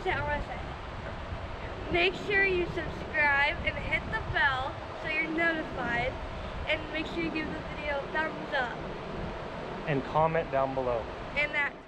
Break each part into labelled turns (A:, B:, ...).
A: I want to say. Make sure you subscribe and hit the bell so you're notified. And make sure you give the video a thumbs up.
B: And comment down below.
A: And that too.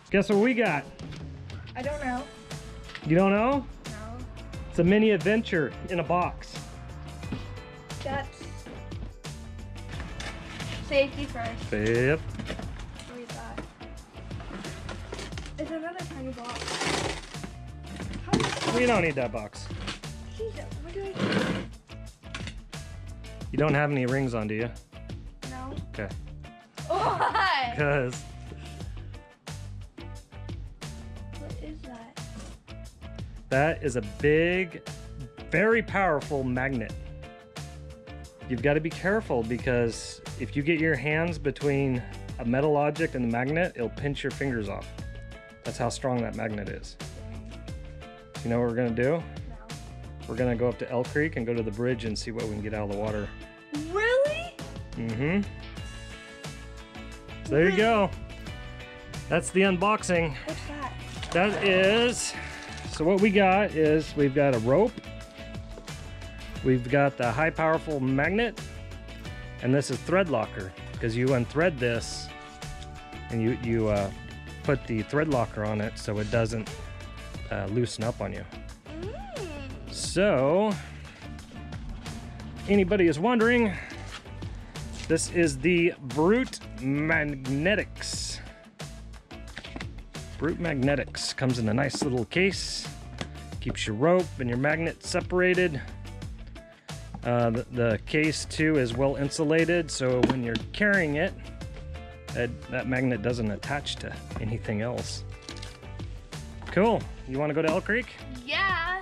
B: Guess what we got?
A: I don't know.
B: You don't know?
A: No.
B: It's a mini adventure in a box.
A: That's safety first.
B: Yep.
A: Read that. It's another tiny box.
B: We don't need that box.
A: Jesus, what do I do?
B: You don't have any rings on, do you?
A: No.
B: Okay.
A: Why?
B: Because
A: What is that?
B: that is a big, very powerful magnet. You've got to be careful because if you get your hands between a metal object and the magnet, it'll pinch your fingers off. That's how strong that magnet is. You know what we're gonna do?
A: No.
B: We're gonna go up to Elk Creek and go to the bridge and see what we can get out of the water.
A: Really?
B: Mm-hmm. So there you go. That's the unboxing.
A: What's that?
B: That is, so what we got is we've got a rope, we've got the high powerful magnet, and this is thread locker because you unthread this and you put the thread locker on it so it doesn't loosen up on you. So anybody is wondering, this is the Brute Magnetics. Brute Magnetics comes in a nice little case, keeps your rope and your magnet separated. The case too is well insulated, so when you're carrying it, that magnet doesn't attach to anything else. Cool. You want to go to Elk Creek?
A: Yeah.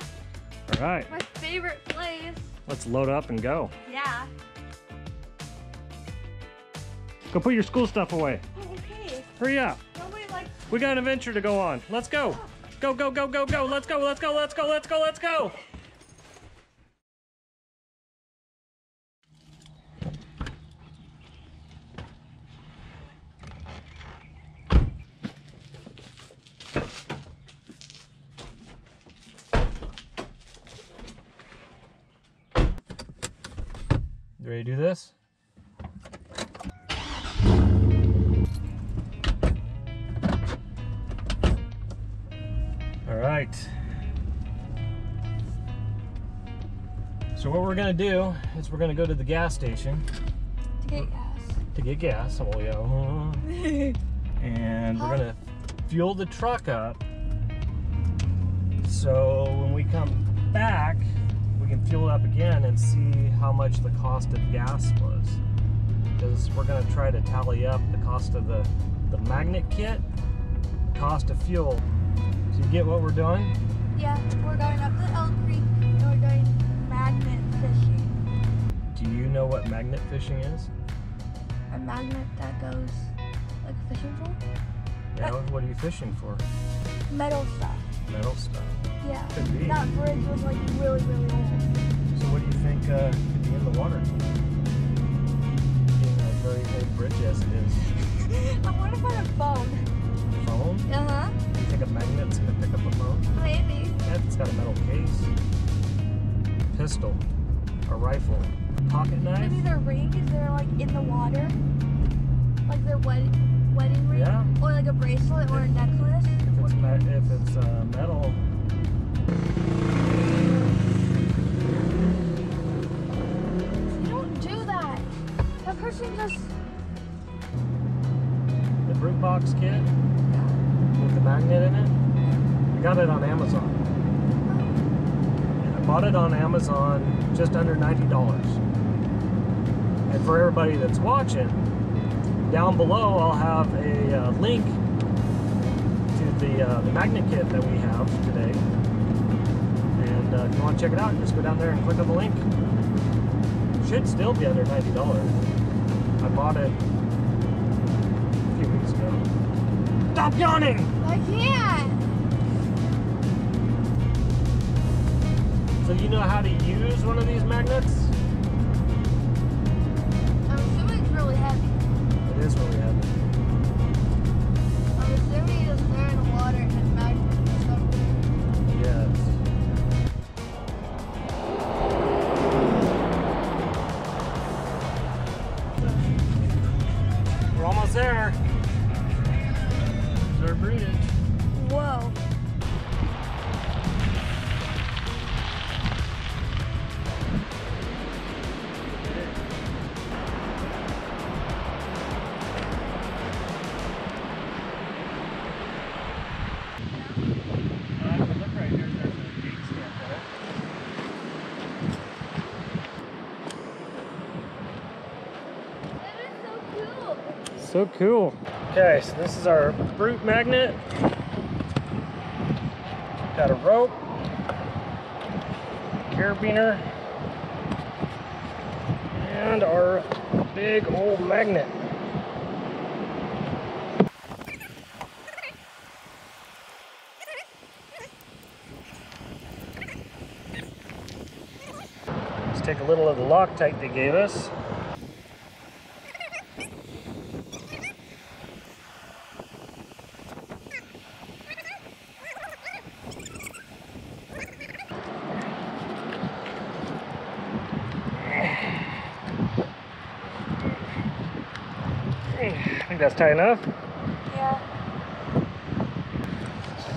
B: All right.
A: My favorite place.
B: Let's load up and go.
A: Yeah.
B: Go put your school stuff away.
A: Oh, okay.
B: Hurry up.
A: Nobody likes.
B: We got an adventure to go on. Let's go. Go, go, go, go, go. Let's go, let's go, let's go, let's go, let's go. You ready to do this? All right. So what we're gonna do is we're gonna go to the gas station
A: To get gas.
B: to get gas. Oh yeah. And we're gonna fuel the truck up. So when we come back, we can fuel it up again and see how much the cost of gas was. Because we're gonna try to tally up the cost of the magnet kit, the cost of fuel. So you get what we're doing?
A: Yeah, we're going up to Elk Creek and we're going magnet fishing.
B: Do you know what magnet fishing is?
A: A magnet that goes like a fishing pole?
B: Yeah, what are you fishing for?
A: Metal stuff.
B: Metal stuff.
A: Yeah.
B: Could be.
A: That bridge was like really, really old.
B: So what do you think could be in the water? Being a very old bridge as it is.
A: I want to find a phone.
B: Phone?
A: Uh-huh.
B: You think a magnet's gonna pick up a phone?
A: Maybe.
B: Yeah, it's got a metal case. Pistol. A rifle. A pocket knife?
A: Maybe their ring is they're like in the water. Like their wedding ring.
B: Yeah.
A: Or like a bracelet or a necklace.
B: If it's metal.
A: Don't do that. That person just...
B: The Brute Box kit with the magnet in it. I got it on Amazon. And I bought it on Amazon just under $90. And for everybody that's watching, down below I'll have a link to the magnet kit that we have today. And if you want to check it out, just go down there and click on the link. Should still be under $90. I bought it a few weeks ago. Stop yawning!
A: I can't.
B: So you know how to use one of these magnets?
A: I'm assuming it's really heavy.
B: It is really heavy.
A: I'm assuming it's there in the water and it's magnet or something.
B: Yes. We're almost there. There's our bridge.
A: Whoa.
B: Look right here, there's a gate stamp there.
A: That is so cool.
B: So cool. Okay, so this is our brute magnet. Got a rope, carabiner, and our big old magnet. Let's take a little of the Loctite they gave us. I think that's tight enough.
A: Yeah.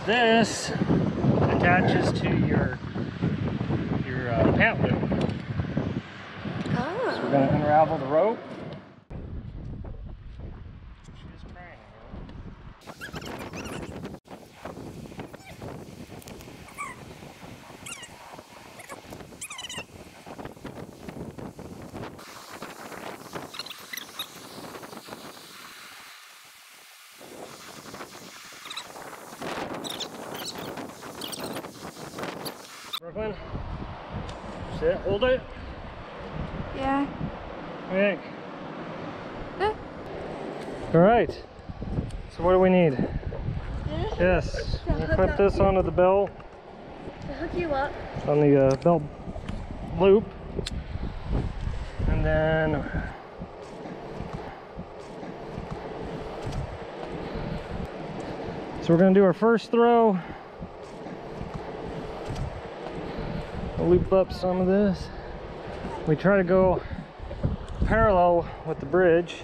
B: This attaches to your pant loop.
A: Oh.
B: So we're going to unravel the rope. She's crying. Brooklyn, sit, hold it.
A: Yeah.
B: Okay. All right. So what do we need? Yes.
A: To
B: You
A: hook
B: clip
A: up
B: this
A: here.
B: onto the belt,
A: To hook you up.
B: on the belt loop, and then so we're going to do our first throw. I'll loop up some of this. We try to go parallel with the bridge.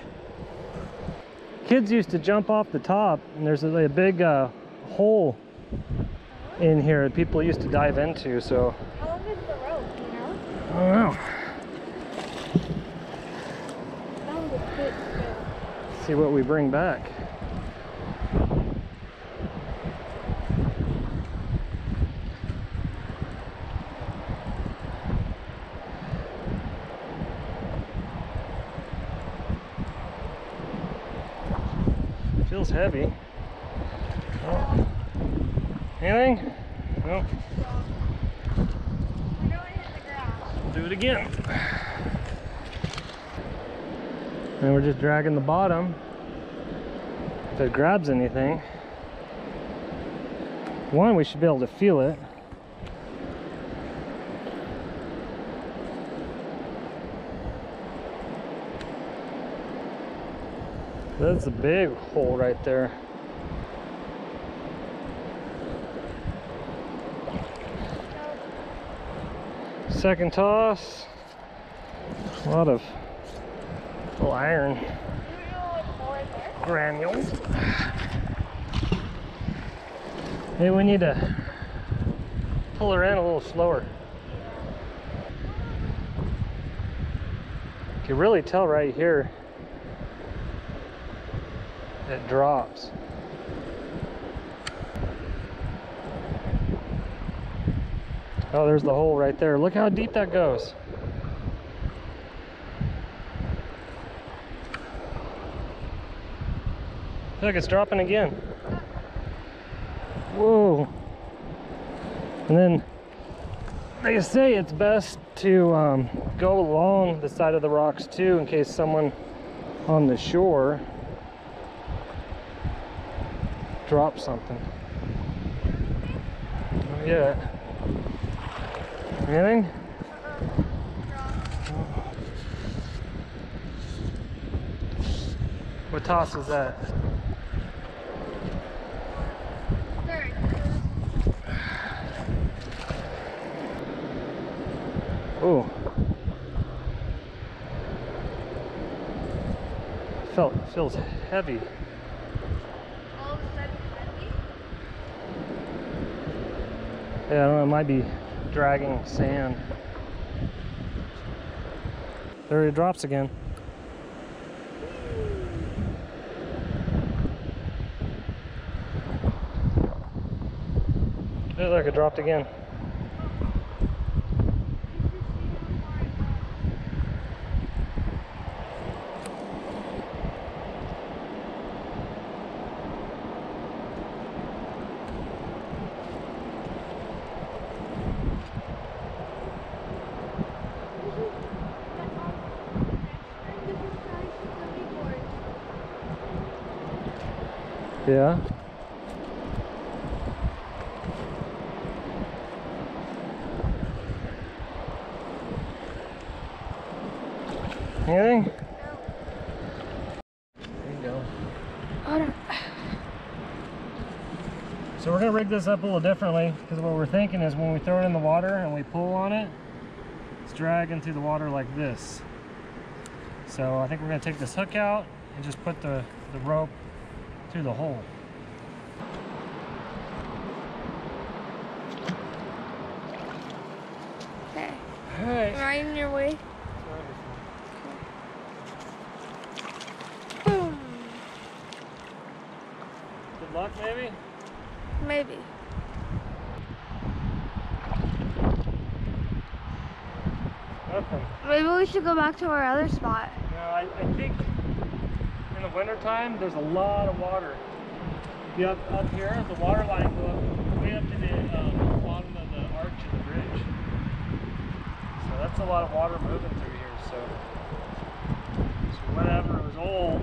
B: Kids used to jump off the top, and there's a big hole in here that people used to dive into, so
A: How long is the rope, you know?
B: I don't know.
A: That was a bit good.
B: See what we bring back. Feels heavy. Oh. Anything? Nope.
A: We know it hit the ground.
B: Do it again. And we're just dragging the bottom. If it grabs anything. One, we should be able to feel it. That's a big hole right there. Second toss. A lot of little iron
A: Do you know what's more in there?
B: granules. Maybe we need to pull her in a little slower. You can really tell right here it drops. Oh, there's the hole right there. Look how deep that goes. Look, it's dropping again. Whoa. And then they say it's best to go along the side of the rocks too, in case someone on the shore drops something. Not yet. Anything? What toss is that? Oh. Feels heavy.
A: All of a sudden heavy?
B: Yeah, I don't know, it might be dragging sand. There it drops again. Oh, look, it dropped again. Yeah. Anything?
A: No.
B: There you go.
A: Hold on.
B: So we're gonna rig this up a little differently, because what we're thinking is when we throw it in the water and we pull on it, it's dragging through the water like this. So I think we're gonna take this hook out and just put the rope through the hole.
A: Okay.
B: All right.
A: Right in your way. Boom.
B: Good luck, maybe?
A: Maybe.
B: Nothing.
A: Maybe we should go back to our other spot.
B: No, I think in the winter time there's a lot of water. If you up here, the water line goes way up to the bottom of the arch of the bridge. So that's a lot of water moving through here. So whatever was old,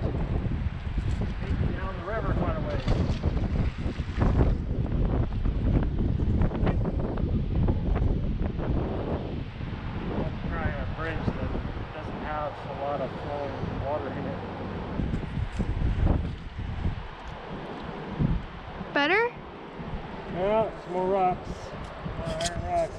B: taking down the river quite a ways. Trying a bridge that doesn't have a lot of flowing water in it.
A: Better?
B: Yeah, some more rocks. More iron rocks.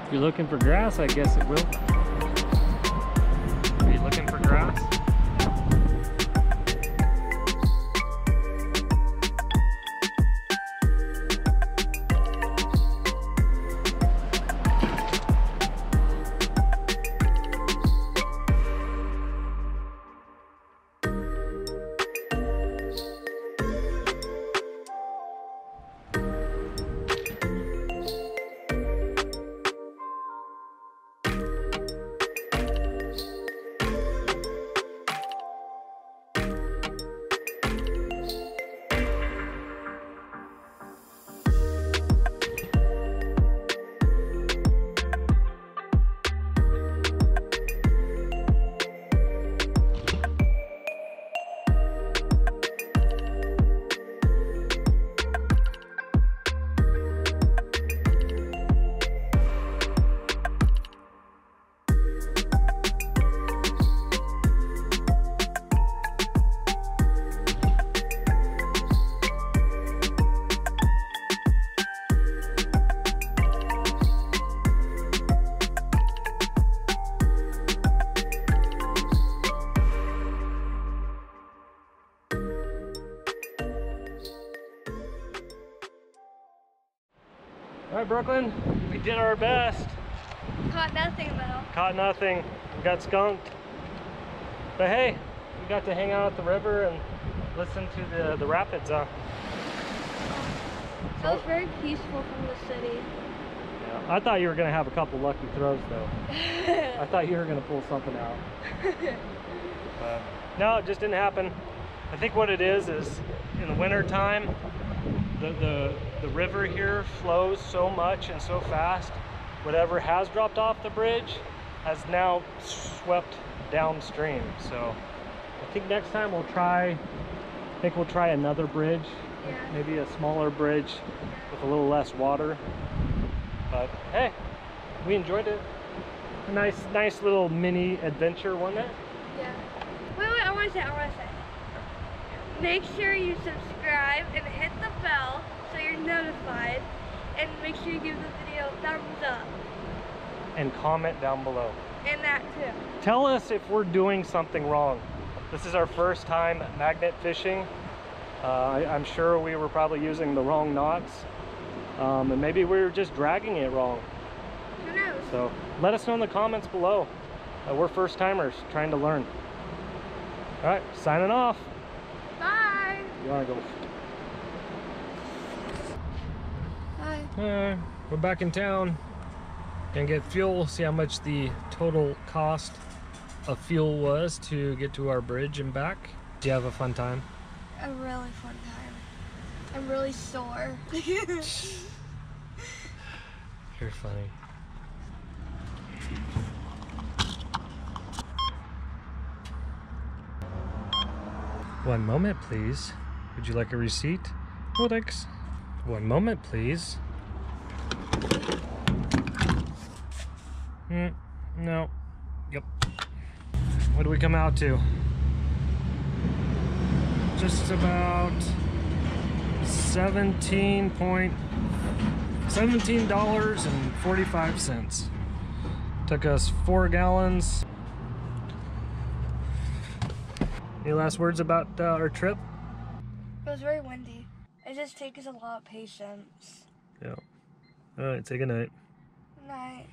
B: If you're looking for grass, I guess it will. Are you looking for grass? All right, Brooklyn, we did our best.
A: Caught nothing though.
B: Caught nothing. We got skunked. But hey, we got to hang out at the river and listen to the rapids.
A: It was very peaceful from the city.
B: Yeah, I thought you were gonna have a couple lucky throws though. I thought you were gonna pull something out. But no, it just didn't happen. I think what it is in the winter time, the river here flows so much and so fast. Whatever has dropped off the bridge has now swept downstream. So I think next time we'll try another bridge.
A: Yeah.
B: Maybe a smaller bridge with a little less water. But hey, we enjoyed it. A nice little mini adventure, wasn't it?
A: Yeah. Wait, I want to say. Make sure you subscribe and hit the bell so you're notified. And make sure you give the video a thumbs up.
B: And comment down below.
A: And that too.
B: Tell us if we're doing something wrong. This is our first time magnet fishing. I'm sure we were probably using the wrong knots. And maybe we were just dragging it wrong.
A: Who knows?
B: So let us know in the comments below. We're first timers trying to learn. All right, signing off.
A: Bye.
B: You wanna go?
A: Bye.
B: We're back in town. Gonna get fuel, see how much the total cost of fuel was to get to our bridge and back. Did you have a fun time?
A: A really fun time. I'm really sore.
B: You're funny. One moment, please. Would you like a receipt? Oh, thanks. One moment, please. No. Yep. What do we come out to? Just about $17.45. Took us 4 gallons. Any last words about our trip?
A: It was very windy. It just takes a lot of patience.
B: Yeah. All right, say good night.
A: Night.